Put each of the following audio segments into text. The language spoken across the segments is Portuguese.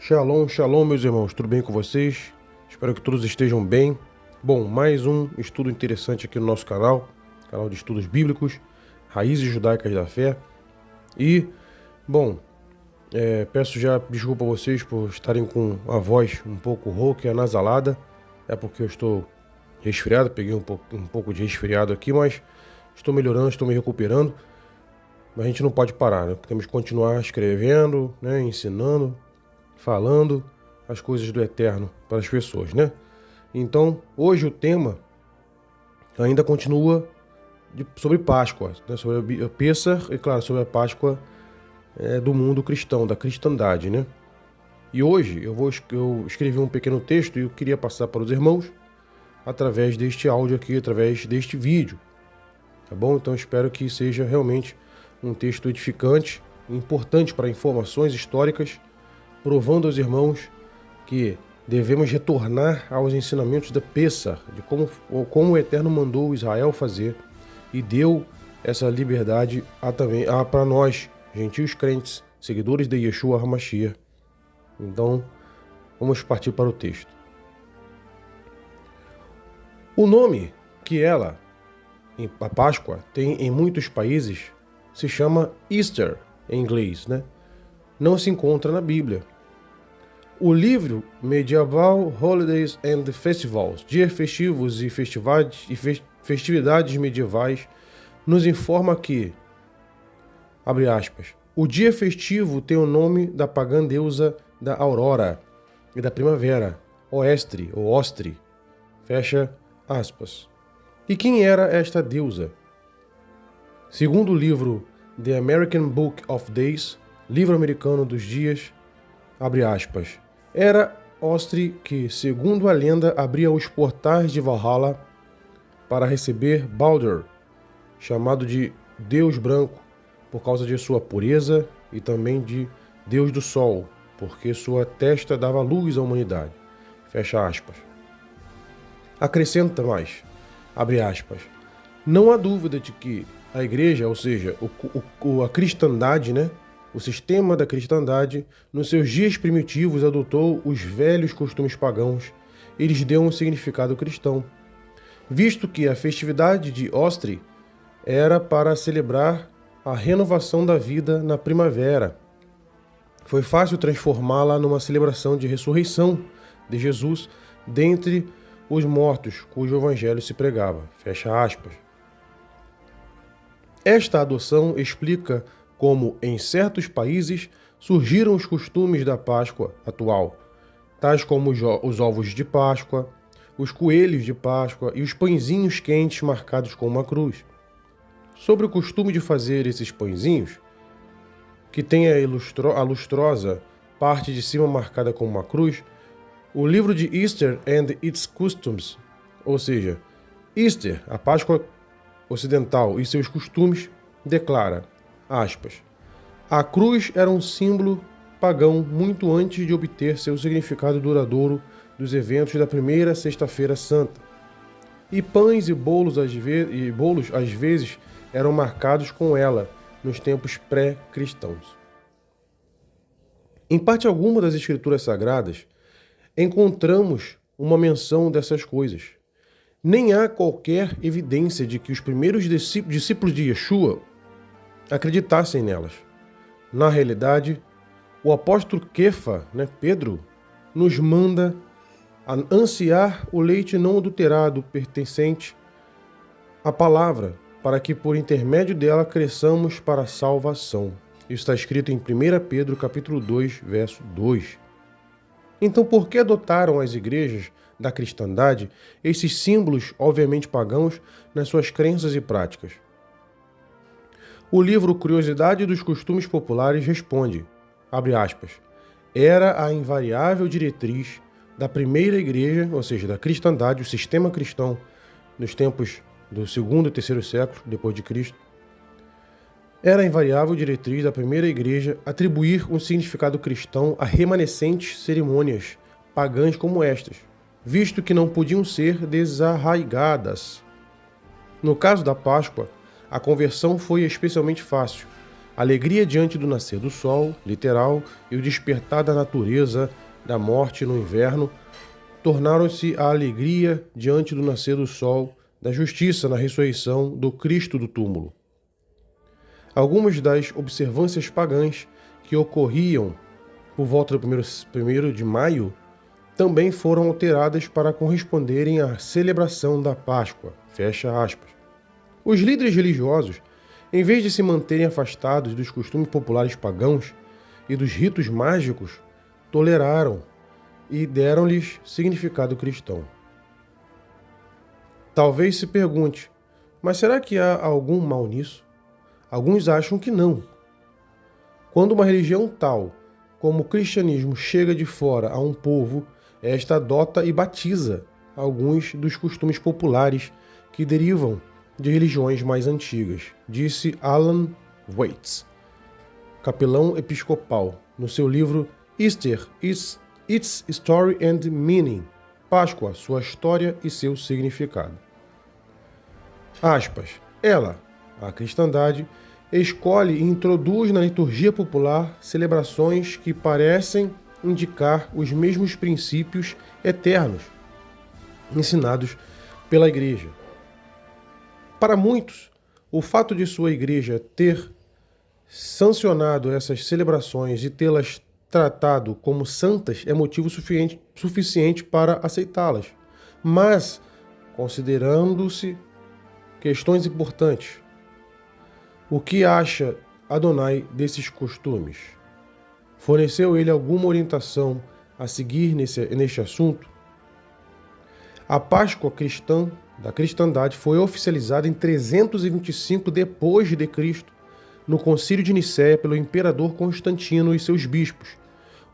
Shalom, shalom, meus irmãos, tudo bem com vocês? Espero que todos estejam bem. Bom, mais um estudo interessante aqui no nosso canal de estudos bíblicos, Raízes Judaicas da Fé. E, bom, peço já desculpa a vocês por estarem com a voz um pouco rouca e anasalada. É porque eu estou resfriado, peguei um pouco de resfriado aqui, mas estou melhorando, estou me recuperando. Mas a gente não pode parar, né? Temos que continuar escrevendo, né? Ensinando, falando as coisas do eterno para as pessoas, né? Então, hoje o tema ainda continua sobre Páscoa, né? Sobre a Pêssar e, claro, sobre a Páscoa do mundo cristão, da cristandade, né? E hoje eu escrevi um pequeno texto e eu queria passar para os irmãos através deste áudio aqui, através deste vídeo, tá bom? Então, espero que seja realmente um texto edificante, importante para informações históricas, provando aos irmãos que devemos retornar aos ensinamentos da Pêssar, de como o Eterno mandou Israel fazer e deu essa liberdade também para nós, gentios crentes, seguidores de Yeshua HaMashiach. Então, vamos partir para o texto. O nome que a Páscoa, tem em muitos países se chama Easter, em inglês, né? Não se encontra na Bíblia. O livro medieval Holidays and Festivals, Dias Festivos e Festividades Medievais, nos informa que, abre aspas, o dia festivo tem o nome da pagã deusa da aurora e da primavera, Oestre ou Ostri, fecha aspas. E quem era esta deusa? Segundo o livro The American Book of Days, livro americano dos dias, abre aspas, era Ostri que, segundo a lenda, abria os portais de Valhalla para receber Baldur, chamado de Deus Branco, por causa de sua pureza, e também de Deus do Sol, porque sua testa dava luz à humanidade. Fecha aspas. Acrescenta mais, abre aspas, não há dúvida de que a igreja, ou seja, a cristandade, né? O sistema da cristandade, nos seus dias primitivos, adotou os velhos costumes pagãos e lhes deu um significado cristão, visto que a festividade de Ostri era para celebrar a renovação da vida na primavera. Foi fácil transformá-la numa celebração de ressurreição de Jesus dentre os mortos, cujo evangelho se pregava. Fecha aspas. Esta adoção explica como, em certos países, surgiram os costumes da Páscoa atual, tais como os ovos de Páscoa, os coelhos de Páscoa e os pãezinhos quentes marcados com uma cruz. Sobre o costume de fazer esses pãezinhos, que tem a lustrosa parte de cima marcada com uma cruz, o livro de Easter and its Customs, ou seja, Easter, a Páscoa ocidental e seus costumes, declara, aspas, a cruz era um símbolo pagão muito antes de obter seu significado duradouro dos eventos da primeira Sexta-feira Santa. E pães e bolos às vezes eram marcados com ela nos tempos pré-cristãos. Em parte alguma das Escrituras Sagradas, encontramos uma menção dessas coisas. Nem há qualquer evidência de que os primeiros discípulos de Yeshua acreditassem nelas. Na realidade, o apóstolo Kefa, Pedro, nos manda a ansiar o leite não adulterado pertencente à palavra, para que por intermédio dela cresçamos para a salvação. Isso está escrito em 1 Pedro capítulo 2, verso 2. Então, por que adotaram as igrejas da cristandade esses símbolos, obviamente pagãos, nas suas crenças e práticas? O livro Curiosidade dos Costumes Populares responde, abre aspas, era a invariável diretriz da primeira igreja, ou seja, da cristandade, o sistema cristão, nos tempos do segundo e terceiro século depois de Cristo, era a invariável diretriz da primeira igreja atribuir um significado cristão a remanescentes cerimônias pagãs como estas, visto que não podiam ser desarraigadas. No caso da Páscoa, a conversão foi especialmente fácil, alegria diante do nascer do sol, literal, e o despertar da natureza, da morte no inverno, tornaram-se a alegria diante do nascer do sol, da justiça na ressurreição do Cristo do túmulo. Algumas das observâncias pagãs que ocorriam por volta do 1º de maio também foram alteradas para corresponderem à celebração da Páscoa. Fecha aspas. Os líderes religiosos, em vez de se manterem afastados dos costumes populares pagãos e dos ritos mágicos, toleraram e deram-lhes significado cristão. Talvez se pergunte, mas será que há algum mal nisso? Alguns acham que não. Quando uma religião tal como o cristianismo chega de fora a um povo, esta adota e batiza alguns dos costumes populares que derivam de religiões mais antigas, disse Alan Waits, capelão episcopal, no seu livro Easter, Its Story and Meaning, Páscoa, sua história e seu significado. Aspas. Ela, a cristandade, escolhe e introduz na liturgia popular celebrações que parecem indicar os mesmos princípios eternos ensinados pela Igreja. Para muitos, o fato de sua Igreja ter sancionado essas celebrações e tê-las tratado como santas é motivo suficiente para aceitá-las. Mas, considerando-se questões importantes, o que acha Adonai desses costumes? Forneceu ele alguma orientação a seguir neste assunto? A Páscoa cristã da cristandade foi oficializada em 325 depois de Cristo, no Concílio de Nicéia pelo imperador Constantino e seus bispos,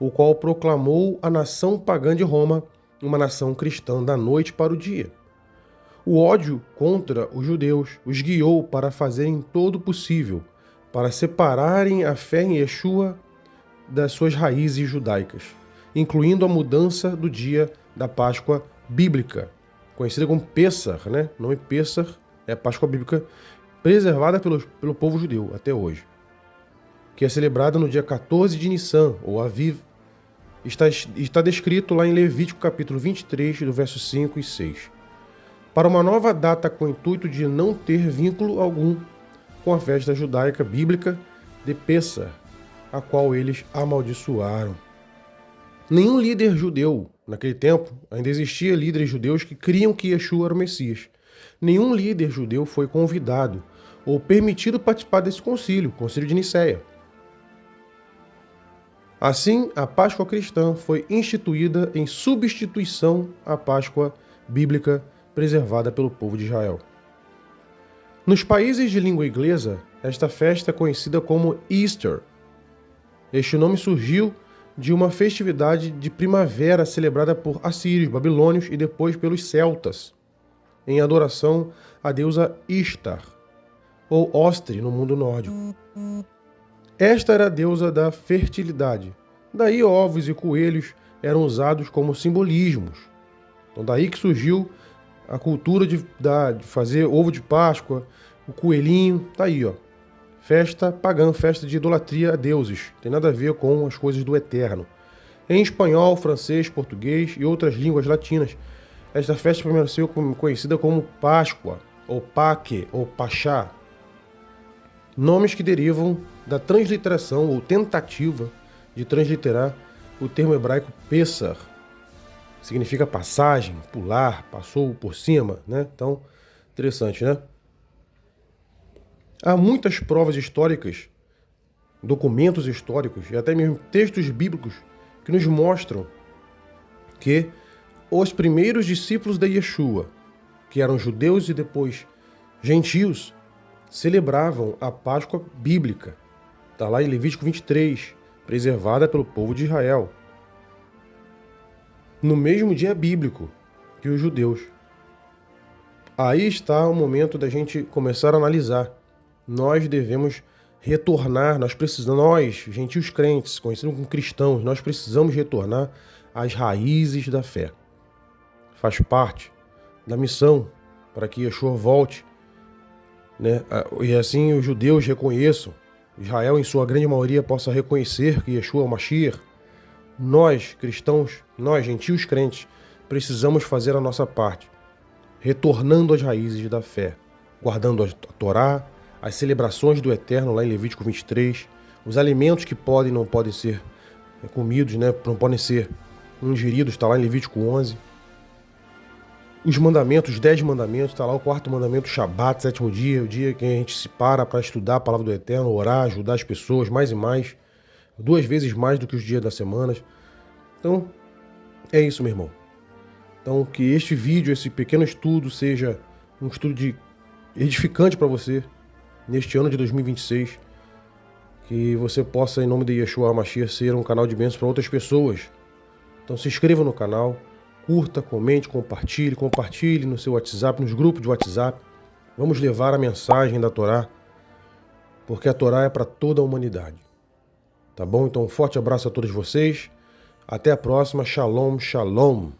o qual proclamou a nação pagã de Roma uma nação cristã da noite para o dia. O ódio contra os judeus os guiou para fazerem todo o possível para separarem a fé em Yeshua das suas raízes judaicas, incluindo a mudança do dia da Páscoa bíblica, conhecida como Pessah, né? O nome Pessah é a Páscoa bíblica preservada pelo povo judeu até hoje, que é celebrada no dia 14 de Nissan, ou Aviv. Está descrito lá em Levítico capítulo 23, do verso 5 e 6. Para uma nova data com o intuito de não ter vínculo algum com a festa judaica bíblica de Pessah, a qual eles amaldiçoaram. Nenhum líder judeu, naquele tempo, ainda existia líderes judeus que criam que Yeshua era o Messias. Nenhum líder judeu foi convidado ou permitido participar desse concílio, Concílio de Nicéia. Assim, a Páscoa cristã foi instituída em substituição à Páscoa bíblica preservada pelo povo de Israel. Nos países de língua inglesa, esta festa é conhecida como Easter. Este nome surgiu de uma festividade de primavera celebrada por assírios, babilônios e depois pelos celtas, em adoração à deusa Ishtar, ou Ostri no mundo nórdico. Esta era a deusa da fertilidade. Daí ovos e coelhos eram usados como simbolismos. Então daí que surgiu a cultura de fazer ovo de Páscoa, o coelhinho, tá aí, ó. Festa pagã, festa de idolatria a deuses. Tem nada a ver com as coisas do eterno. Em espanhol, francês, português e outras línguas latinas, esta festa permaneceu conhecida como Páscoa, ou Paque, ou Pachá. Nomes que derivam da transliteração ou tentativa de transliterar o termo hebraico Pessah. Significa passagem, pular, passou por cima, né? Então, interessante, né? Há muitas provas históricas, documentos históricos e até mesmo textos bíblicos que nos mostram que os primeiros discípulos de Yeshua, que eram judeus e depois gentios, celebravam a Páscoa bíblica. Está lá em Levítico 23, preservada pelo povo de Israel. No mesmo dia bíblico que os judeus. Aí está o momento da gente começar a analisar. Nós devemos retornar, nós, gentios crentes, conhecidos como cristãos, nós precisamos retornar às raízes da fé. Faz parte da missão para que Yeshua volte, né? E assim os judeus reconheçam Israel, em sua grande maioria, possa reconhecer que Yeshua é o Mashiach. Nós, cristãos, nós, gentios crentes, precisamos fazer a nossa parte, retornando às raízes da fé, guardando a Torá, as celebrações do Eterno lá em Levítico 23, os alimentos que podem e não podem ser comidos, né? Não podem ser ingeridos, está lá em Levítico 11. Os mandamentos, os 10 mandamentos, está lá o 4º mandamento, Shabat, 7º dia, o dia que a gente se para estudar a palavra do Eterno, orar, ajudar as pessoas mais e mais, 2 vezes mais do que os dias das semanas. Então, é isso, meu irmão. Então, que este vídeo, esse pequeno estudo, seja um estudo edificante para você, neste ano de 2026, que você possa, em nome de Yeshua HaMashiach, ser um canal de bênção para outras pessoas. Então se inscreva no canal, curta, comente, compartilhe no seu WhatsApp, nos grupos de WhatsApp. Vamos levar a mensagem da Torá, porque a Torá é para toda a humanidade. Tá bom? Então um forte abraço a todos vocês. Até a próxima. Shalom, shalom.